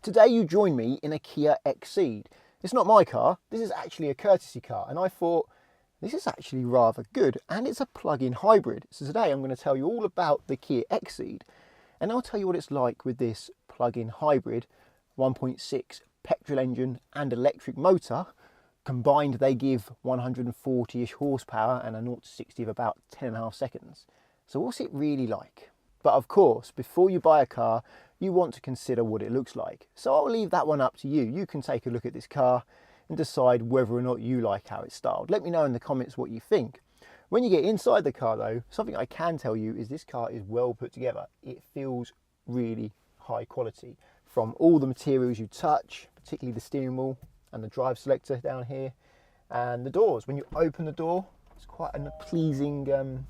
Today you join me in a Kia XCeed. It's not my car, this is actually a courtesy car, and I thought this is actually rather good, and it's a plug-in hybrid. So today I'm going to tell you all about the Kia XCeed, and I'll tell you what it's like with this plug-in hybrid 1.6 petrol engine and electric motor. Combined they give 140-ish horsepower and a 0 to 60 of about 10.5 seconds. So what's it really like? But of course, before you buy a car, you want to consider what it looks like. So I'll leave that one up to you. You can take a look at this car and decide whether or not you like how it's styled. Let me know in the comments what you think. When you get inside the car though, something I can tell you is this car is well put together. It feels really high quality. From all the materials you touch, particularly the steering wheel and the drive selector down here, and the doors. When you open the door, it's quite a pleasing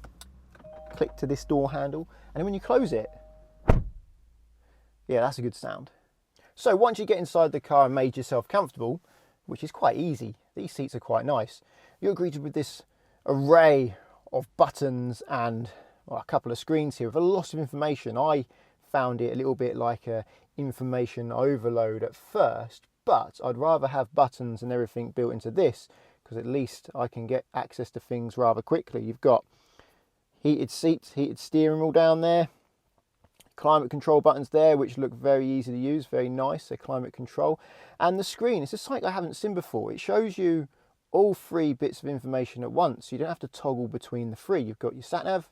click to this door handle, and then when you close it, yeah, that's a good sound. So once you get inside the car and made yourself comfortable, which is quite easy, these seats are quite nice, you're greeted with this array of buttons and a couple of screens here with a lot of information. I found it a little bit like a information overload at first, but I'd rather have buttons and everything built into this, because at least I can get access to things rather quickly. You've got heated seats, heated steering wheel down there, climate control buttons there, which look very easy to use, very nice, so climate control. And the screen, it's just something I haven't seen before. It shows you all three bits of information at once. You don't have to toggle between the three. You've got your sat nav,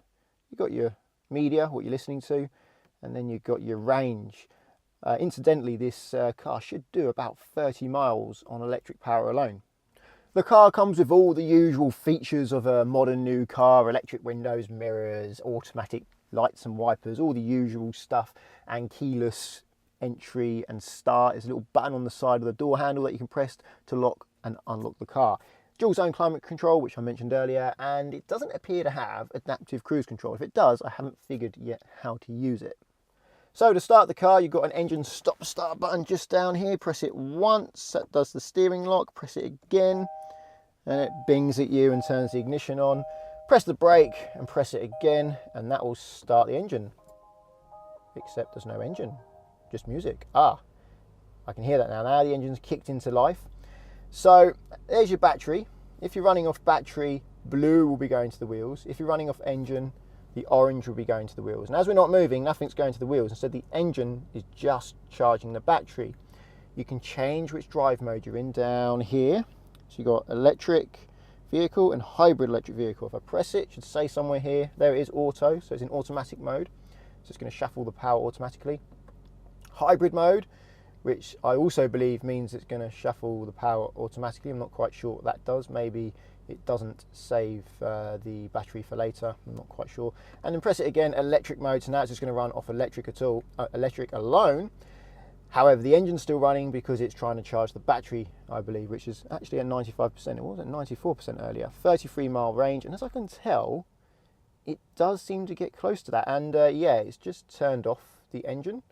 you've got your media, what you're listening to, and then you've got your range. Incidentally, this car should do about 30 miles on electric power alone. The car comes with all the usual features of a modern new car: electric windows, mirrors, automatic lights and wipers, all the usual stuff, and keyless entry and start. There's a little button on the side of the door handle that you can press to lock and unlock the car. Dual zone climate control, which I mentioned earlier, and it doesn't appear to have adaptive cruise control. If it does, I haven't figured yet how to use it. So to start the car, you've got an engine stop start button just down here. Press it once, that does the steering lock. Press it again, and it bings at you and turns the ignition on. Press the brake and press it again, and that will start the engine. Except there's no engine, just music. Ah, I can hear that now. Now the engine's kicked into life. So there's your battery. If you're running off battery, blue will be going to the wheels. If you're running off engine, the orange will be going to the wheels. And as we're not moving, nothing's going to the wheels. Instead, the engine is just charging the battery. You can change which drive mode you're in down here. So you've got electric vehicle and hybrid electric vehicle. If I press it should say somewhere here, there it is, auto, so it's in automatic mode. So it's going to shuffle the power automatically. Hybrid mode, which I also believe means it's going to shuffle the power automatically. I'm not quite sure what that does. Maybe it doesn't save the battery for later. I'm not quite sure. And then press it again, electric mode. So now it's just going to run off electric alone. However, the engine's still running because it's trying to charge the battery, I believe, which is actually at 95%. It was at 94% earlier. 33-mile range, and as I can tell, it does seem to get close to that. And yeah, it's just turned off the engine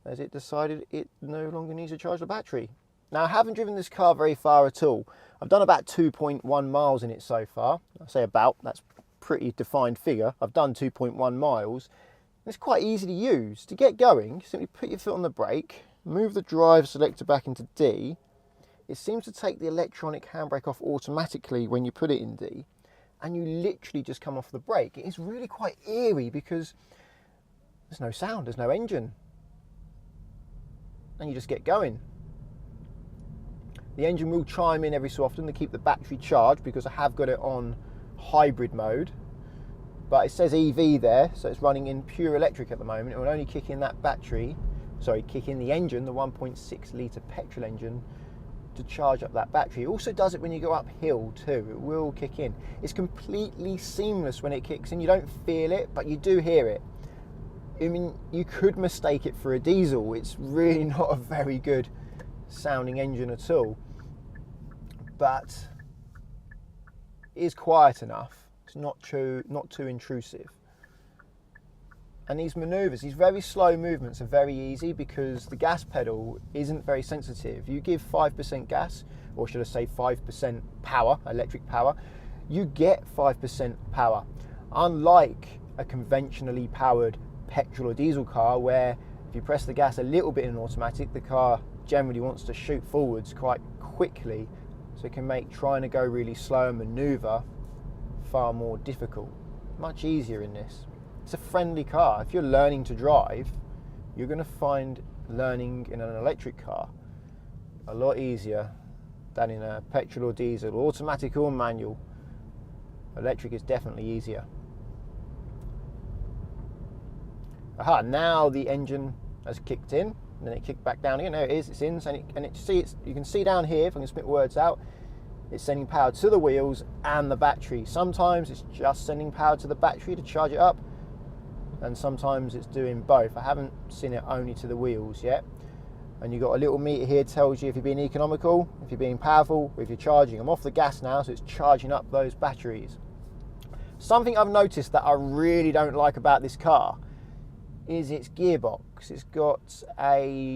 as it decided it no longer needs to charge the battery. Now, I haven't driven this car very far at all. I've done about 2.1 miles in it so far. I say about, that's a pretty defined figure. I've done 2.1 miles. It's quite easy to use. To get going, simply put your foot on the brake, move the drive selector back into D. It seems to take the electronic handbrake off automatically when you put it in D, and you literally just come off the brake. It is really quite eerie because there's no sound, there's no engine, and you just get going. The engine will chime in every so often to keep the battery charged because I have got it on hybrid mode, but it says EV there, so it's running in pure electric at the moment. It will only kick in that battery, kick in the engine, the 1.6 litre petrol engine, to charge up that battery. It also does it when you go uphill too. It will kick in. It's completely seamless when it kicks in. You don't feel it, but you do hear it. I mean, you could mistake it for a diesel. It's really not a very good sounding engine at all, but it is quiet enough. It's not too intrusive. And these manoeuvres, these very slow movements, are very easy because the gas pedal isn't very sensitive. You give 5% gas, or should I say 5% power, electric power, you get 5% power. Unlike a conventionally powered petrol or diesel car where If you press the gas a little bit in automatic, the car generally wants to shoot forwards quite quickly, so it can make trying to go really slow and manoeuvre far more difficult. Much easier in this. It's a friendly car. If you're learning to drive, you're going to find learning in an electric car a lot easier than in a petrol or diesel, automatic or manual. Electric is definitely easier. Aha, now the engine has kicked in, and then it kicked back down again. There it is, it's in, you can see down here, if I can spit words out, it's sending power to the wheels and the battery. Sometimes it's just sending power to the battery to charge it up, and sometimes it's doing both. I haven't seen it only to the wheels yet. And you've got a little meter here, tells you if you're being economical, if you're being powerful, if you're charging. I'm off the gas now, so it's charging up those batteries. Something I've noticed that I really don't like about this car is its gearbox. It's got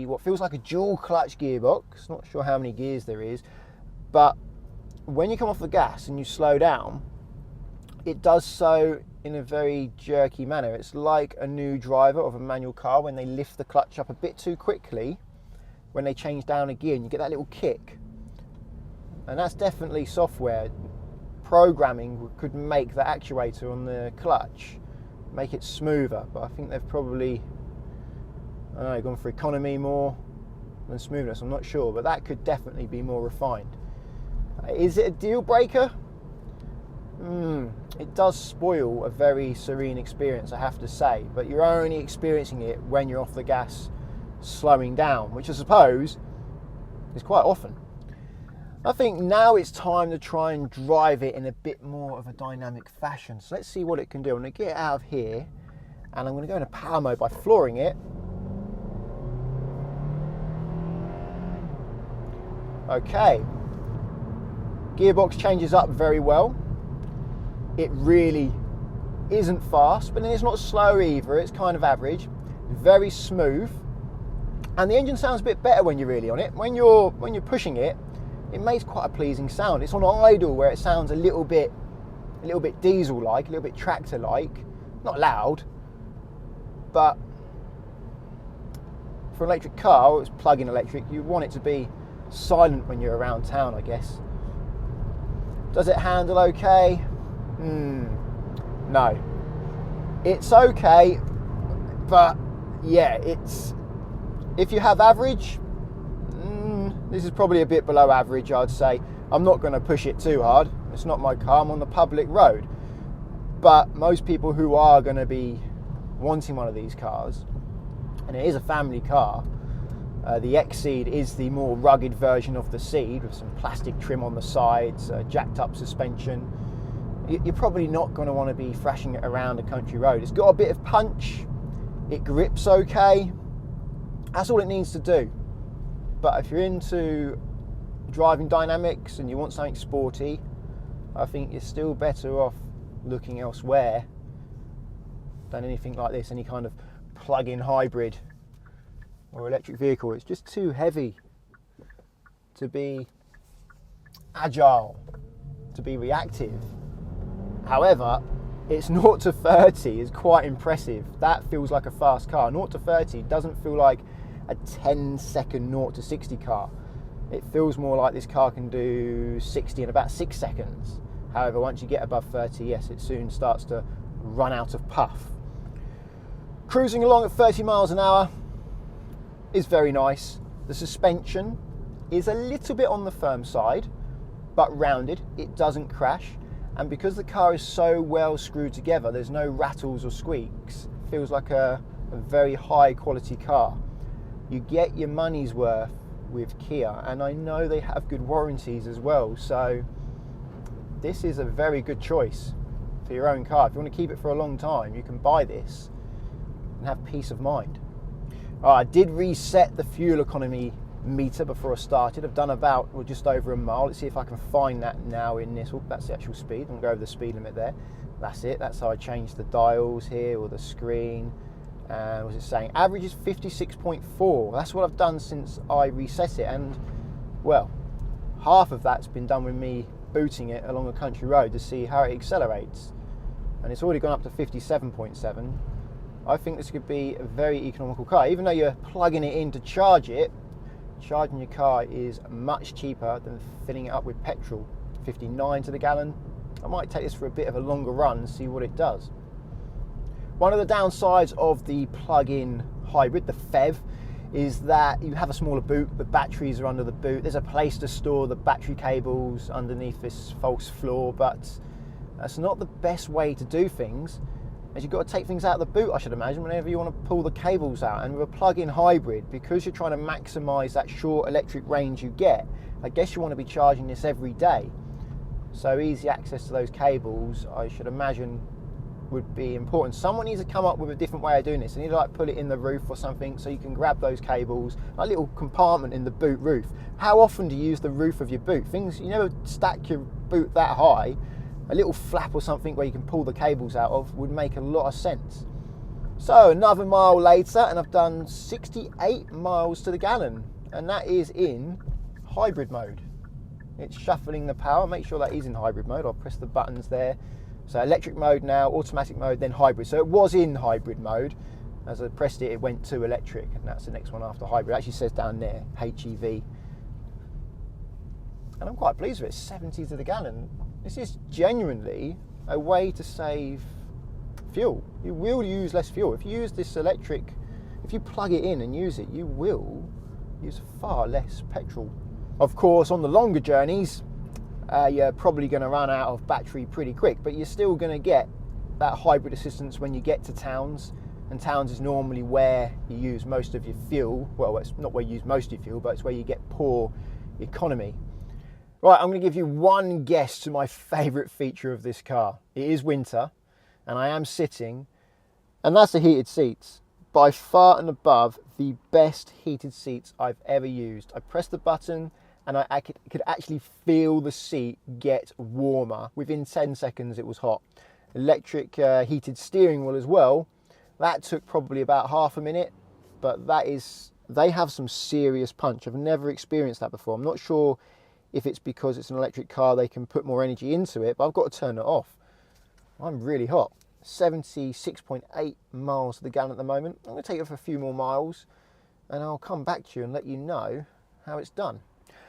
what feels like a dual clutch gearbox. Not sure how many gears there is, but when you come off the gas and you slow down, it does so in a very jerky manner. It's like a new driver of a manual car when they lift the clutch up a bit too quickly. When they change down a gear and you get that little kick. And that's definitely software. Programming could make the actuator on the clutch, make it smoother, but I think they've probably, I don't know, gone for economy more than smoothness, I'm not sure, but that could definitely be more refined. Is it a deal breaker? It does spoil a very serene experience, I have to say, but you're only experiencing it when you're off the gas slowing down, which I suppose is quite often. I think now it's time to try and drive it in a bit more of a dynamic fashion. So let's see what it can do. I'm going to get it out of here and I'm going to go into power mode by flooring it. Okay. Gearbox changes up very well. It really isn't fast, but then it's not slow either. It's kind of average. Very smooth. And the engine sounds a bit better when you're really on it. When you're pushing it, it makes quite a pleasing sound. It's on idle where it sounds a little bit diesel-like, a little bit tractor-like. Not loud, but for an electric car, it's plug-in electric, you want it to be silent when you're around town, I guess. Does it handle okay? No. It's okay, but yeah, if you have average, this is probably a bit below average, I'd say. I'm not going to push it too hard. It's not my car, I'm on the public road. But most people who are going to be wanting one of these cars, and it is a family car, the XCeed is the more rugged version of the Ceed with some plastic trim on the sides, jacked up suspension. You're probably not going to want to be thrashing it around a country road. It's got a bit of punch, it grips okay. That's all it needs to do. But if you're into driving dynamics and you want something sporty, I think you're still better off looking elsewhere than anything like this, any kind of plug-in hybrid or electric vehicle. It's just too heavy to be agile, to be reactive. However, its 0 to 30 is quite impressive. That feels like a fast car. 0 to 30 doesn't feel like a 10-second 0 to 60 car. It feels more like this car can do 60 in about 6 seconds. However, once you get above 30, yes, it soon starts to run out of puff. Cruising along at 30 miles an hour is very nice. The suspension is a little bit on the firm side, but rounded. It doesn't crash. And because the car is so well screwed together, there's no rattles or squeaks. It feels like a very high quality car. You get your money's worth with Kia, and I know they have good warranties as well, so this is a very good choice for your own car. If you want to keep it for a long time, you can buy this and have peace of mind. I did reset the fuel economy meter before I started. I've done about, well, just over a mile. Let's see if I can find that now in this. Oh, that's the actual speed. I'm going to go over the speed limit there. That's it. That's how I changed the dials here, or the screen. What was it saying? Average is 56.4. That's what I've done since I reset it, and well, half of that's been done with me booting it along a country road to see how it accelerates, and it's already gone up to 57.7. I think this could be a very economical car. Even though you're plugging it in to charge it, charging your car is much cheaper than filling it up with petrol. 59 to the gallon. I might take this for a bit of a longer run and see what it does. One of the downsides of the plug-in hybrid, the PHEV, is that you have a smaller boot, the batteries are under the boot. There's a place to store the battery cables underneath this false floor, but that's not the best way to do things, as you've got to take things out of the boot, I should imagine, whenever you want to pull the cables out. And with a plug-in hybrid, because you're trying to maximise that short electric range you get, I guess you want to be charging this every day. So easy access to those cables, I should imagine, would be important. Someone needs to come up with a different way of doing this. They need to like put it in the roof or something so you can grab those cables, a little compartment in the boot roof. How often do you use the roof of your boot? Things, you never stack your boot that high. A little flap or something where you can pull the cables out of would make a lot of sense. So another mile later, and I've done 68 miles to the gallon, and that is in hybrid mode. It's shuffling the power. Make sure that is in hybrid mode. I'll press the buttons there. So electric mode now, automatic mode, then hybrid. So it was in hybrid mode. As I pressed it, it went to electric, and that's the next one after hybrid. It actually says down there, HEV. And I'm quite pleased with it, 70 to the gallon. This is genuinely a way to save fuel. You will use less fuel. If you use this electric, if you plug it in and use it, you will use far less petrol. Of course, on the longer journeys, you're probably going to run out of battery pretty quick, but you're still going to get that hybrid assistance when you get to towns, and towns is normally where you use most of your fuel. Well, it's not where you use most of your fuel, but it's where you get poor economy. Right, I'm going to give you one guess to my favourite feature of this car. It is winter, and I am sitting, and that's the heated seats. By far and above, the best heated seats I've ever used. I pressed the button, and I could actually feel the seat get warmer. Within 10 seconds, it was hot. Electric heated steering wheel as well. That took probably about half a minute, but they have some serious punch. I've never experienced that before. I'm not sure if it's because it's an electric car, they can put more energy into it, but I've got to turn it off. I'm really hot. 76.8 miles to the gallon at the moment. I'm going to take it for a few more miles, and I'll come back to you and let you know how it's done.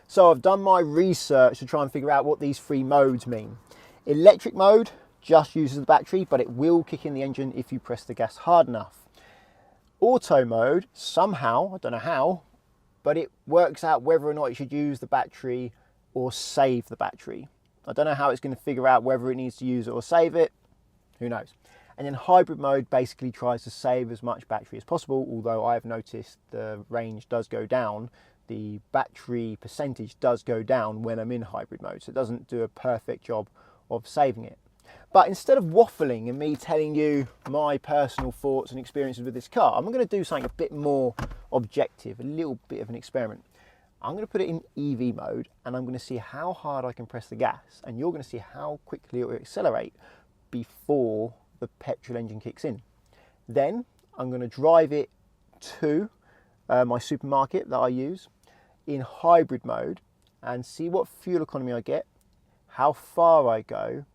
So I've done my research to try and figure out what these three modes mean. Electric mode just uses the battery, but it will kick in the engine if you press the gas hard enough. Auto mode, somehow, I don't know how, but it works out whether or not it should use the battery or save the battery. I don't know how it's going to figure out whether it needs to use it or save it. Who knows? And then hybrid mode basically tries to save as much battery as possible, although I've noticed the range does go down. The battery percentage does go down when I'm in hybrid mode, so it doesn't do a perfect job of saving it. But instead of waffling and me telling you my personal thoughts and experiences with this car, I'm going to do something a bit more objective, a little bit of an experiment. I'm going to put it in EV mode, and I'm going to see how hard I can press the gas, and you're going to see how quickly it will accelerate before the petrol engine kicks in. Then I'm going to drive it to my supermarket that I use in hybrid mode and see what fuel economy I get, how far I go,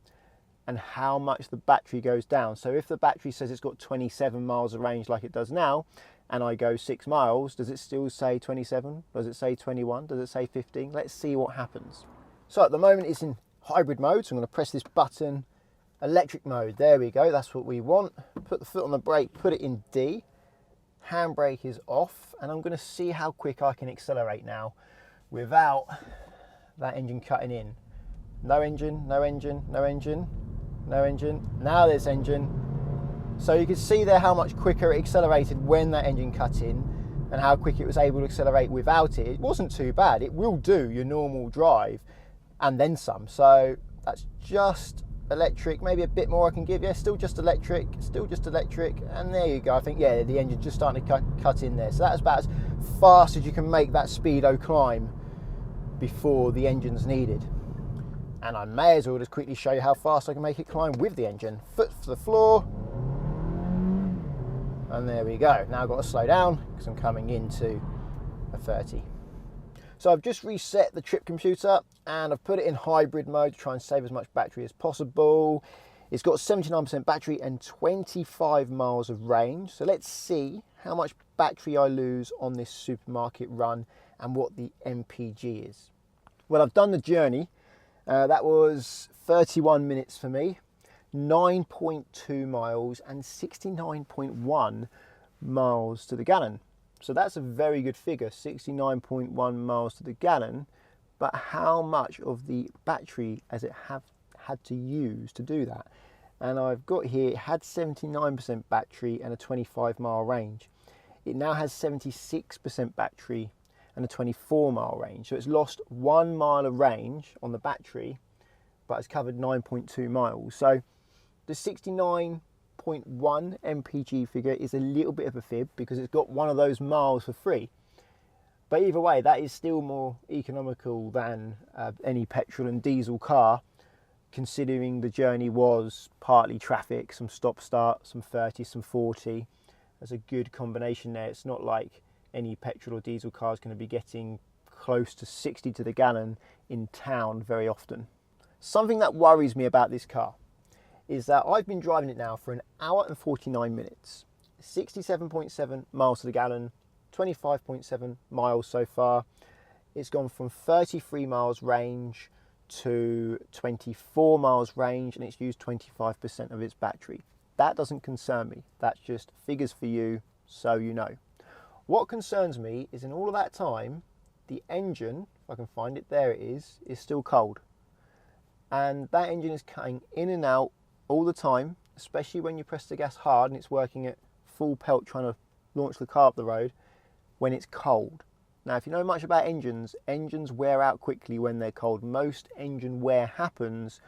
and how much the battery goes down. So if the battery says it's got 27 miles of range like it does now, and I go 6 miles, does it still say 27? Does it say 21? Does it say 15? Let's see what happens. So at the moment it's in hybrid mode, so I'm going to press this button, electric mode, there we go, that's what we want. Put the foot on the brake, put it in D, handbrake is off, and I'm going to see how quick I can accelerate now without that engine cutting in. No engine, no engine, no engine, no engine, now there's engine. So you can see there how much quicker it accelerated when that engine cut in and how quick it was able to accelerate without it. It wasn't too bad. It will do your normal drive and then some. So that's just electric, maybe a bit more I can give you. Still just electric, and there you go. I think, yeah, the engine's just starting to cut in there. So that's about as fast as you can make that speedo climb before the engine's needed. And I may as well just quickly show you how fast I can make it climb with the engine. Foot to the floor. And there we go. Now I've got to slow down because I'm coming into a 30. So I've just reset the trip computer and I've put it in hybrid mode to try and save as much battery as possible. It's got 79% battery and 25 miles of range. So let's see how much battery I lose on this supermarket run and what the MPG is. Well, I've done the journey. That was 31 minutes for me, 9.2 miles and 69.1 miles to the gallon. So that's a very good figure, 69.1 miles to the gallon. But how much of the battery has it had to use to do that? And I've got here, it had 79% battery and a 25-mile range. It now has 76% battery and a 24-mile range. So it's lost 1 mile of range on the battery, but it's covered 9.2 miles. So the 69.1 MPG figure is a little bit of a fib because it's got one of those miles for free. But either way, that is still more economical than any petrol and diesel car, considering the journey was partly traffic, some stop-start, some 30, some 40. There's a good combination there. It's not like any petrol or diesel car is going to be getting close to 60 to the gallon in town very often. Something that worries me about this car is that I've been driving it now for 1 hour and 49 minutes, 67.7 miles to the gallon, 25.7 miles so far. It's gone from 33 miles range to 24 miles range, and it's used 25% of its battery. That doesn't concern me. That's just figures for you, so you know. What concerns me is in all of that time, the engine, if I can find it, there it is still cold. And that engine is cutting in and out all the time, especially when you press the gas hard and it's working at full pelt trying to launch the car up the road when it's cold. Now, if you know much about engines, engines wear out quickly when they're cold. Most engine wear happens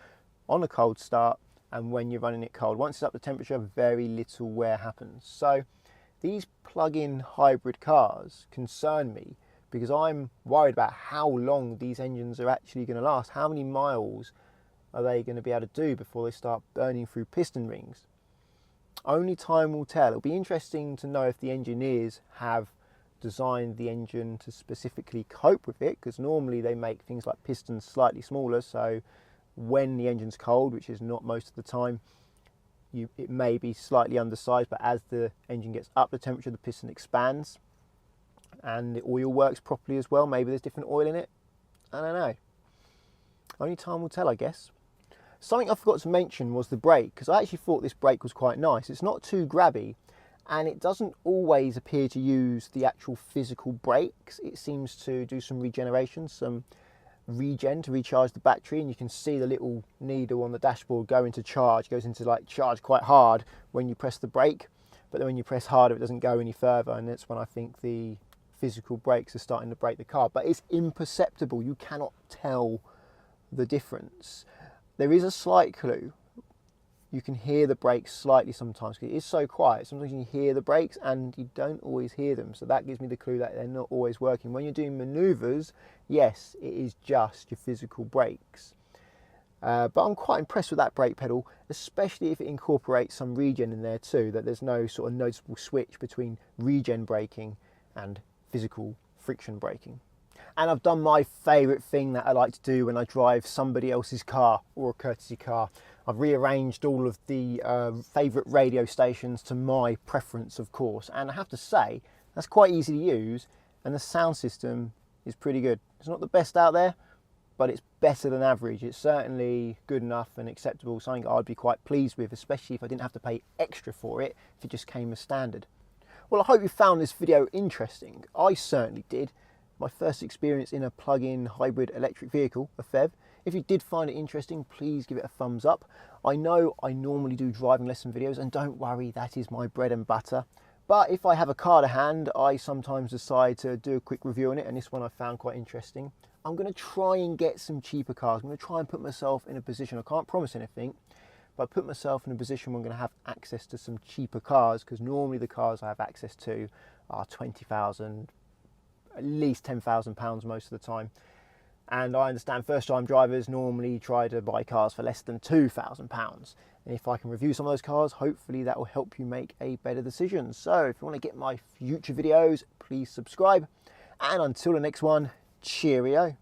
on a cold start and when you're running it cold. Once it's up to temperature, very little wear happens. So these plug-in hybrid cars concern me because I'm worried about how long these engines are actually going to last. How many miles are they going to be able to do before they start burning through piston rings? Only time will tell. It'll be interesting to know if the engineers have designed the engine to specifically cope with it, because normally they make things like pistons slightly smaller, so when the engine's cold, which is not most of the time, it may be slightly undersized, but as the engine gets up to temperature, the piston expands and the oil works properly as well. Maybe there's different oil in it. I don't know. Only time will tell, I guess. Something I forgot to mention was the brake, because I actually thought this brake was quite nice. It's not too grabby, and it doesn't always appear to use the actual physical brakes. It seems to do some regeneration, some regen to recharge the battery, and you can see the little needle on the dashboard go into charge. It goes into like charge quite hard when you press the brake, but then when you press harder it doesn't go any further, and that's when I think the physical brakes are starting to brake the car. But it's imperceptible. You cannot tell the difference. There is a slight clue. You can hear the brakes slightly sometimes because it is so quiet. Sometimes you hear the brakes and you don't always hear them. So that gives me the clue that they're not always working. When you're doing maneuvers, yes, it is just your physical brakes. But I'm quite impressed with that brake pedal, especially if it incorporates some regen in there too, that there's no sort of noticeable switch between regen braking and physical friction braking. And I've done my favourite thing that I like to do when I drive somebody else's car or a courtesy car. I've rearranged all of the favourite radio stations to my preference, of course. And I have to say, that's quite easy to use, and the sound system is pretty good. It's not the best out there, but it's better than average. It's certainly good enough and acceptable, something I'd be quite pleased with, especially if I didn't have to pay extra for it, if it just came as standard. Well, I hope you found this video interesting. I certainly did. My first experience in a plug-in hybrid electric vehicle, a PHEV. If you did find it interesting, please give it a thumbs up. I know I normally do driving lesson videos, and don't worry, that is my bread and butter. But if I have a car to hand, I sometimes decide to do a quick review on it, and this one I found quite interesting. I'm going to try and get some cheaper cars. I'm going to try and put myself in a position, I can't promise anything, but put myself in a position where I'm going to have access to some cheaper cars, because normally the cars I have access to are 20,000, at least £10,000 most of the time. And I understand first-time drivers normally try to buy cars for less than £2,000. And if I can review some of those cars, hopefully that will help you make a better decision. So if you want to get my future videos, please subscribe. And until the next one, cheerio.